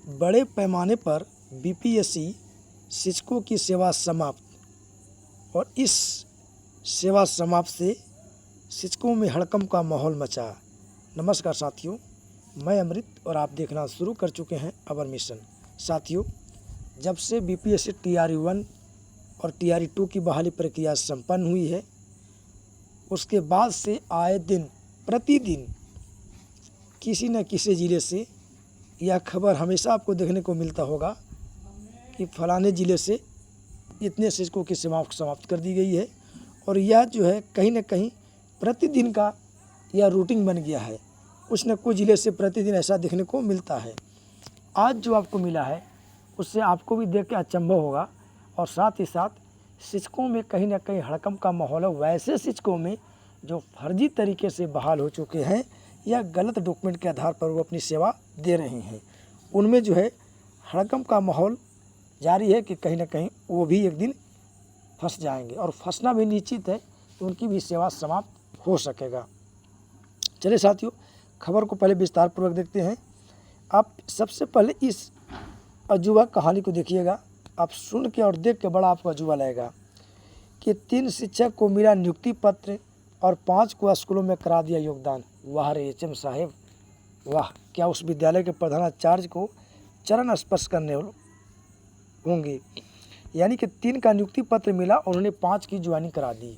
बड़े पैमाने पर बीपीएससी शिक्षकों की सेवा समाप्त और इस सेवा समाप्त से शिक्षकों में हड़कंप का माहौल मचा। नमस्कार साथियों, मैं अमृत और आप देखना शुरू कर चुके हैं अवर मिशन। साथियों, जब से बीपीएससी टीआरई 1 और टीआरई 2 की बहाली प्रक्रिया संपन्न हुई है, उसके बाद से आए दिन प्रतिदिन किसी न किसी ज़िले से यह खबर हमेशा आपको देखने को मिलता होगा कि फलाने ज़िले से इतने शिक्षकों की सेवा समाप्त कर दी गई है। और यह जो है कहीं न कहीं प्रतिदिन का यह रूटीन बन गया है। कुछ न कुछ ज़िले से प्रतिदिन ऐसा देखने को मिलता है। आज जो आपको मिला है उससे आपको भी देख के अचंभव होगा और साथ ही साथ शिक्षकों में कहीं न कहीं हड़कंप का माहौल है। वैसे शिक्षकों में जो फर्जी तरीके से बहाल हो चुके हैं या गलत डॉक्यूमेंट के आधार पर वो अपनी सेवा दे रहे हैं, उनमें जो है हड़कंप का माहौल जारी है कि कहीं न कहीं वो भी एक दिन फंस जाएंगे और फंसना भी निश्चित है कि उनकी भी सेवा समाप्त हो सकेगा। चलिए साथियों, खबर को पहले विस्तार पूर्वक देखते हैं। आप सबसे पहले इस अजूबा कहानी को देखिएगा। आप सुन के और देख के बड़ा आपको अजूबा लगेगा कि 3 शिक्षक को मिला नियुक्ति पत्र और 5 को स्कूलों में करा दिया योगदान। वाह रे एचएम साहेब, वाह! क्या उस विद्यालय के प्रधानाचार्य को चरण स्पर्श करने होंगे। यानी कि 3 का नियुक्ति पत्र मिला और उन्होंने 5 की ज्वाइनिंग करा दी।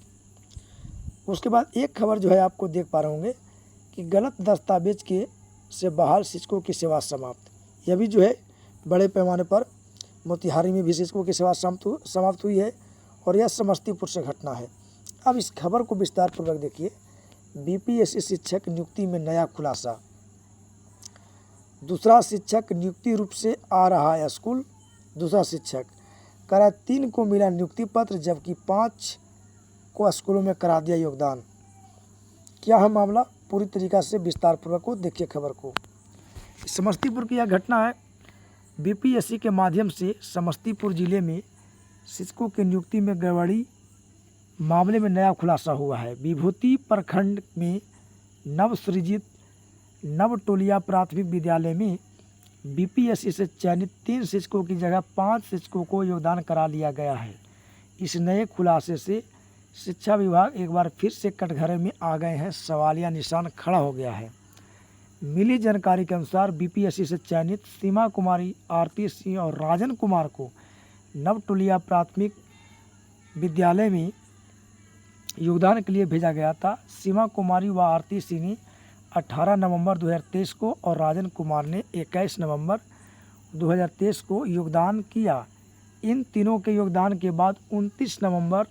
उसके बाद एक खबर जो है आपको देख पा रहे होंगे कि गलत दस्तावेज के से बहाल शिक्षकों की सेवा समाप्त। यह भी जो है बड़े पैमाने पर मोतिहारी में भी शिक्षकों की सेवा समाप्त हुई है और यह समस्तीपुर से घटना है। अब इस खबर को विस्तार पूर्वक देखिए। बीपीएससी शिक्षक नियुक्ति में नया खुलासा। दूसरा शिक्षक नियुक्ति रूप से आ रहा है स्कूल। दूसरा शिक्षक करा 3 को मिला नियुक्ति पत्र जबकि 5 को स्कूलों में करा दिया योगदान। क्या है मामला, पूरी तरीक़ा से विस्तार पूर्वक को देखिए खबर को। समस्तीपुर की यह घटना है। बीपीएससी के माध्यम से समस्तीपुर जिले में शिक्षकों की नियुक्ति में गड़बड़ी मामले में नया खुलासा हुआ है। विभूति प्रखंड में नवसृजित नवटोलिया प्राथमिक विद्यालय में बीपीएससी से चयनित 3 शिक्षकों की जगह 5 शिक्षकों को योगदान करा लिया गया है। इस नए खुलासे से शिक्षा विभाग एक बार फिर से कटघरे में आ गए हैं। सवालिया निशान खड़ा हो गया है। मिली जानकारी के अनुसार बीपीएससी से चयनित सीमा कुमारी, आरती सिंह और राजन कुमार को नवटोलिया प्राथमिक विद्यालय में योगदान के लिए भेजा गया था। सीमा कुमारी व आरती सिंह ने 18 नवंबर 2023 को और राजन कुमार ने 21 नवंबर 2023 को योगदान किया। इन तीनों के योगदान के बाद 29 नवंबर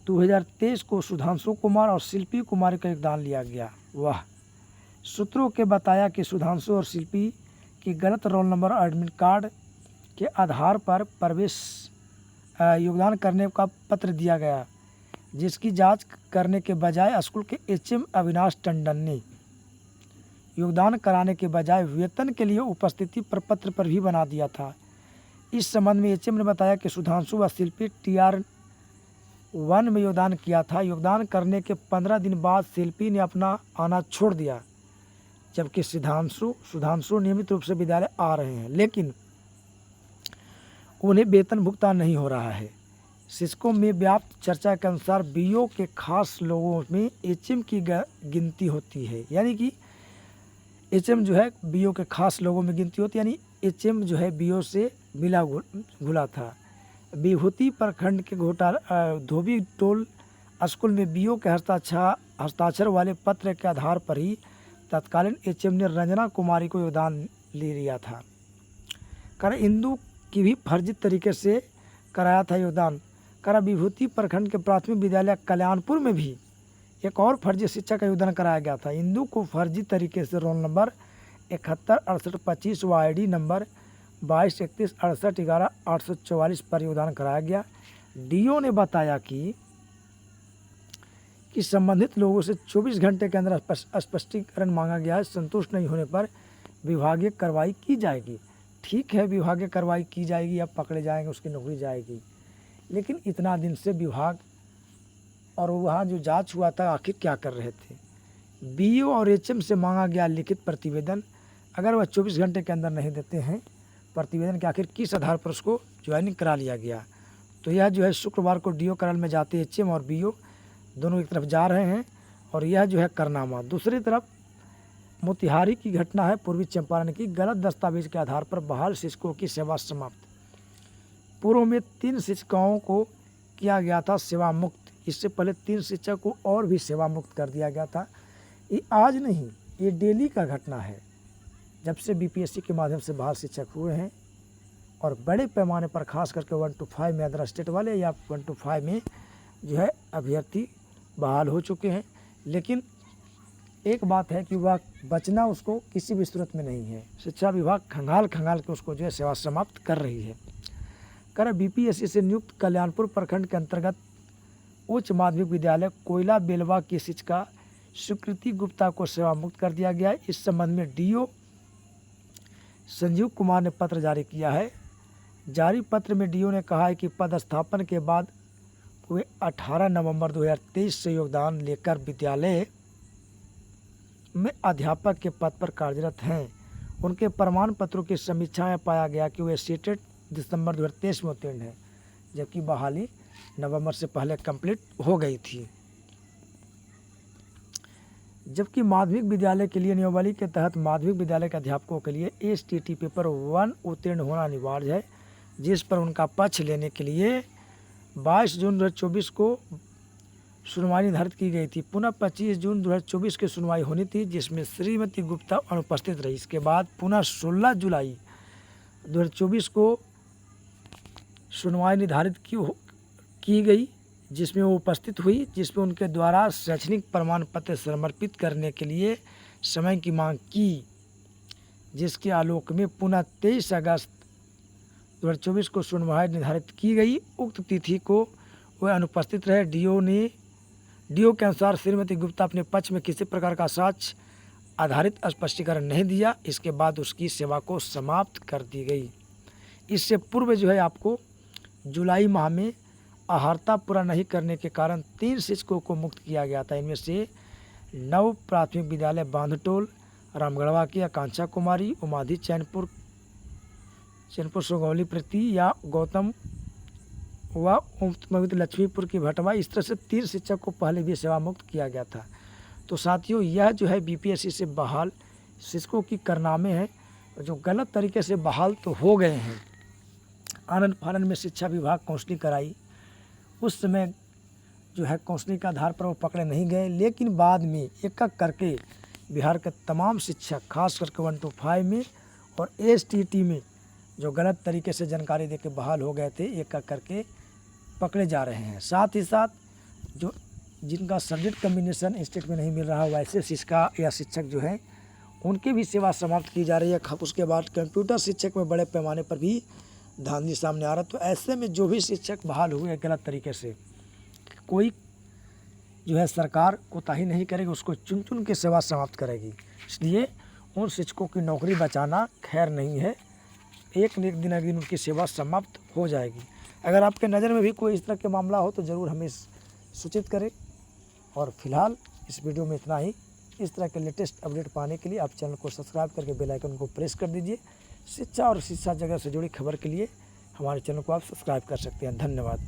2023 को सुधांशु कुमार और शिल्पी कुमारी का योगदान लिया गया। वाह! सूत्रों के बताया कि सुधांशु और शिल्पी की गलत रोल नंबर और एडमिट कार्ड के आधार पर प्रवेश योगदान करने का पत्र दिया गया, जिसकी जांच करने के बजाय स्कूल के एचएम अविनाश टंडन ने योगदान कराने के बजाय वेतन के लिए उपस्थिति प्रपत्र पर भी बना दिया था। इस संबंध में एचएम ने बताया कि सुधांशु व शिल्पी टीआर 1 में योगदान किया था। योगदान करने के 15 दिन बाद शिल्पी ने अपना आना छोड़ दिया, जबकि सुधांशु नियमित रूप से विद्यालय आ रहे हैं, लेकिन उन्हें वेतन भुगतान नहीं हो रहा है। शिक्षकों में व्याप्त चर्चा के अनुसार बीओ के खास लोगों में एचएम की गिनती होती है। यानी कि एचएम जो है बीओ के खास लोगों में गिनती होती है, यानी एचएम जो है बीओ से मिला घुला था। विभूति प्रखंड के धोबी टोल स्कूल में बीओ के हस्ताक्षर वाले पत्र के आधार पर ही तत्कालीन एचएम ने रंजना कुमारी को योगदान ले लिया था। इंदू की भी फर्जी तरीके से कराया था योगदान। विभूति प्रखंड के प्राथमिक विद्यालय कल्याणपुर में भी एक और फर्जी शिक्षक का योगदान कराया गया था। इंदू को फर्जी तरीके से रोल नंबर 71 68 25 व आईडी नंबर 22 31 68 11 844 पर योगदान कराया गया। डीओ ने बताया कि संबंधित लोगों से 24 घंटे के अंदर स्पष्टीकरण मांगा गया है। संतुष्ट नहीं होने पर विभागीय कार्रवाई की जाएगी। ठीक है, विभागीय कार्रवाई की जाएगी, अब पकड़े जाएंगे, उसकी नौकरी जाएगी। लेकिन इतना दिन से विभाग और वहाँ जो जांच हुआ था आखिर क्या कर रहे थे। बीओ और एचएम से मांगा गया लिखित प्रतिवेदन। अगर वह 24 घंटे के अंदर नहीं देते हैं प्रतिवेदन के, आखिर किस आधार पर उसको ज्वाइनिंग करा लिया गया। तो यह जो है शुक्रवार को डीओ कराल में जाते एचएम और बीओ दोनों एक तरफ जा रहे हैं और यह जो है करनामा। दूसरी तरफ मोतिहारी की घटना है, पूर्वी चंपारण की। गलत दस्तावेज के आधार पर बहाल शिक्षकों की सेवा समाप्त। पूर्व में 3 शिक्षिकाओं को किया गया था सेवा मुक्त, इससे पहले 3 शिक्षक को और भी सेवा मुक्त कर दिया गया था। ये आज नहीं, ये डेली का घटना है। जब से बीपीएससी के माध्यम से बहाल शिक्षक हुए हैं और बड़े पैमाने पर खास करके 1 to 5 में अदर स्टेट वाले या 1 to 5 में जो है अभ्यर्थी बहाल हो चुके हैं। लेकिन एक बात है कि वह बचना उसको किसी भी सूरत में नहीं है। शिक्षा विभाग खंगाल के उसको जो है सेवा समाप्त कर रही है। कर बीपीएससी से नियुक्त कल्याणपुर प्रखंड के अंतर्गत उच्च माध्यमिक विद्यालय कोयला बेलवा की शिक्षिका सुकृति गुप्ता को सेवा मुक्त कर दिया गया है। इस संबंध में डीओ संजीव कुमार ने पत्र जारी किया है। जारी पत्र में डीओ ने कहा है कि पदस्थापन के बाद वे 18 नवंबर 2023 से योगदान लेकर विद्यालय में अध्यापक के पद पर कार्यरत हैं। उनके प्रमाण पत्रों की समीक्षा में पाया गया कि वे सीटेट दिसंबर 2023 में उत्तीर्ण हैं, जबकि बहाली नवंबर से पहले कंप्लीट हो गई थी। जबकि माध्यमिक विद्यालय के लिए नियमावली के तहत माध्यमिक विद्यालय के अध्यापकों के लिए एसटीटी पेपर 1 उत्तीर्ण होना अनिवार्य है, जिस पर उनका पक्ष लेने के लिए 22 जून 2024 को सुनवाई निर्धारित की गई थी। पुनः 25 जून 2024 की सुनवाई होनी थी, जिसमें श्रीमती गुप्ता अनुपस्थित रही। इसके बाद पुनः 16 जुलाई 2024 को सुनवाई निर्धारित की गई, जिसमें वो उपस्थित हुई, जिसमें उनके द्वारा शैक्षणिक प्रमाण पत्र समर्पित करने के लिए समय की मांग की, जिसके आलोक में पुनः 23 अगस्त 2024 को सुनवाई निर्धारित की गई। उक्त तिथि को वह अनुपस्थित रहे। डीओ के अनुसार श्रीमती गुप्ता अपने पक्ष में किसी प्रकार का साक्ष्य आधारित स्पष्टीकरण नहीं दिया। इसके बाद उसकी सेवा को समाप्त कर दी गई। इससे पूर्व जो है आपको जुलाई माह में अहर्ता पूरा नहीं करने के कारण 3 शिक्षकों को मुक्त किया गया था। इनमें से 9 प्राथमिक विद्यालय बांधटोल रामगढ़वा की आकांक्षा कुमारी, उमाधि चैनपुर सुगौली प्रति या गौतम व लक्ष्मीपुर की भटवा। इस तरह से 3 शिक्षक को पहले भी सेवा मुक्त किया गया था। तो साथियों, यह जो है बीपीएससी से बहाल शिक्षकों की कारनामे हैं, जो गलत तरीके से बहाल तो हो गए हैं। आनंद फानंद में शिक्षा विभाग काउंसलिंग कराई, उस समय जो है काउंसलिंग के आधार पर वो पकड़े नहीं गए, लेकिन बाद में एक एक करके बिहार के तमाम शिक्षक खास करके 1 to 5 में और एसटीटी में जो गलत तरीके से जानकारी देके बहाल हो गए थे, एक एक करके पकड़े जा रहे हैं। साथ ही साथ जो जिनका सब्जेक्ट कम्बिनेशन स्टेट में नहीं मिल रहा, वैसे शिक्षिका या शिक्षक जो है उनकी भी सेवा समाप्त की जा रही है। उसके बाद कंप्यूटर शिक्षक में बड़े पैमाने पर भी धांधली सामने आ रहा। तो ऐसे में जो भी शिक्षक बहाल हुए गलत तरीके से, कोई जो है सरकार कोताही नहीं करेगी, उसको चुन चुन के सेवा समाप्त करेगी। इसलिए उन शिक्षकों की नौकरी बचाना खैर नहीं है। एक न एक दिन उनकी सेवा समाप्त हो जाएगी। अगर आपके नज़र में भी कोई इस तरह के मामला हो तो ज़रूर हमें सूचित करें। और फिलहाल इस वीडियो में इतना ही। इस तरह के लेटेस्ट अपडेट पाने के लिए आप चैनल को सब्सक्राइब करके बेल आइकन को प्रेस कर दीजिए। शिक्षा और शिक्षा जगत से जुड़ी खबर के लिए हमारे चैनल को आप सब्सक्राइब कर सकते हैं। धन्यवाद।